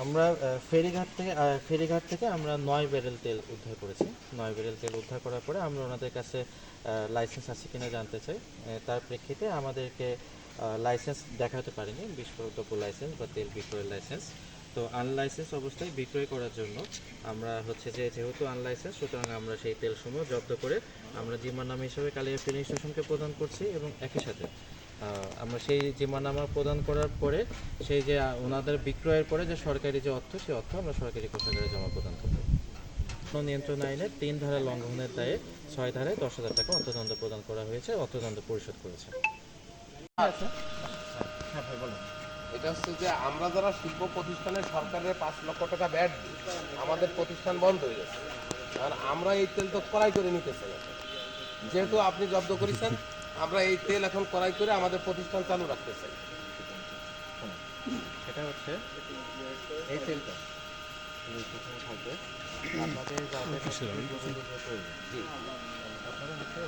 আমরা ফেরিঘাট থেকে আমরা 9 ব্যারেল তেল উদ্ধার করেছি। 9 ব্যারেল তেল উদ্ধার করার পরে আমরা ওনাদের কাছে লাইসেন্স আছে কিনা জানতে চাই। তার প্রেক্ষিতে আমাদেরকে লাইসেন্স দেখাতে পারেনি, বিস্ফোরক লাইসেন্স বা তেল বিক্রয়ের লাইসেন্স। তো আনলাইসেন্স অবস্থায় বিক্রয় করার জন্য আমরা যেহেতু আনলাইসেন্স, সুতরাং আমরা সেই তেলসমূহ জব্দ করে আমরা জিম্মানামা হিসেবে কালিয়া ফিলিং স্টেশনকে প্রদান করছি এবং একই সাথে আমরা সেই জিম্মানামা প্রদান করার পরে সেই যে ওনাদের বিক্রয়ের পরে যে সরকারি যে অর্থ, সেই অর্থ আমরা সরকারি কোষাগারে জমা প্রদান করব। নিয়ন্ত্রণ আইনের 3 ধারা লঙ্ঘনের দায়ে 6 ধারায় 10,000 টাকা অর্থদণ্ড প্রদান করা হয়েছে, অর্থদণ্ড পরিশোধ করেছে। আচ্ছা, হ্যাঁ ভাই বলুন। এটা হচ্ছে যে আমরা যারা শিল্প প্রতিষ্ঠানে সরকারের 5 লক্ষ টাকা ব্যাট দিই, আমাদের প্রতিষ্ঠান বন্ধ হয়ে গেছে। আর আমরা এই তেল তো ক্রয় করে নিতে চাই। যেহেতু আপনি জব্দ করেছেন, আমরা এই তেল এখন ক্রয় করে আমাদের প্রতিষ্ঠান চালু রাখতে চাই। সেটা হচ্ছে এই তেলটা থাকবে আপনাদের যাদের জি, আপনারা হচ্ছে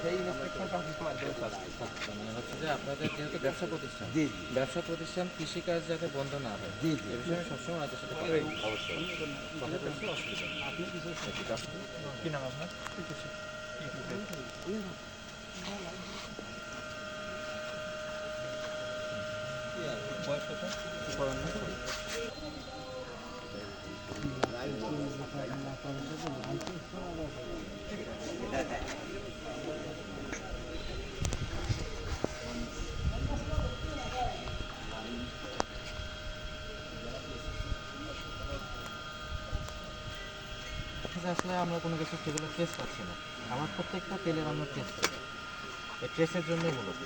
সেই ইন্সপেকশনটা অফিস মাধ্যমে চাচ্ছি। মানে হচ্ছে যে আপনাদের যেহেতু ব্যবসা প্রতিষ্ঠান, জি ব্যবসা প্রতিষ্ঠান কৃষিকাজ যাতে বন্ধ না হয়, জি জি এ বিষয়ে সবসময় ওনাদের সাথে কথা বলি। অবশ্যই। কথা বলতে অসুবিধা নেই। আপনি কিছু কি নাম আপনার? বয়স কত? পড়ানো আসলে আমরা কোনো কিছু সেগুলো ট্রেস পাচ্ছি না। আমার প্রত্যেকটা তেলের আমরা ট্রেস পাই, এই ট্রেসের জন্যই মূলত।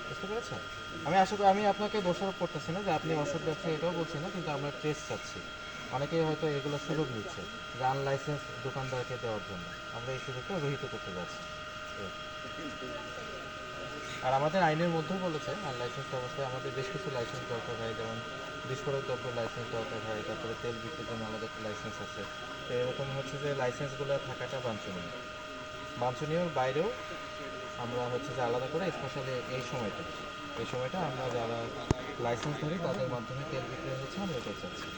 বুঝতে পেরেছেন? আমি আশা করি আমি আপনাকে দোষারোপ করতেছি না যে আপনি অসৎ ব্যবসা, এটাও বলছি না, কিন্তু আমরা ট্রেস চাচ্ছি। অনেকেই হয়তো এগুলো সুযোগ নিচ্ছে যে আনলাইসেন্স দোকানদারকে দেওয়ার জন্য। আমরা এই সুযোগটা রহিত করতে যাচ্ছি। আর আমাদের আইনের মধ্যেও বলেছে আনলাইসেন্স অবস্থায় আমাদের বেশ কিছু লাইসেন্স দরকার হয়, যেমন বিস্ফোরক দ্রব্য লাইসেন্স দরকার হয়, তারপরে তেল বিক্রির জন্য আলাদা একটা লাইসেন্স আছে। তো এরকম হচ্ছে যে লাইসেন্সগুলো থাকাটা বাঞ্ছনীয়। বাঞ্ছনীয়র বাইরেও আমরা হচ্ছে যে আলাদা করে স্পেশালি এই সময়টা আমরা যারা লাইসেন্স ধরি তাদের মাধ্যমে তেল বিক্রয় হচ্ছে, আমরা এটা চাচ্ছি।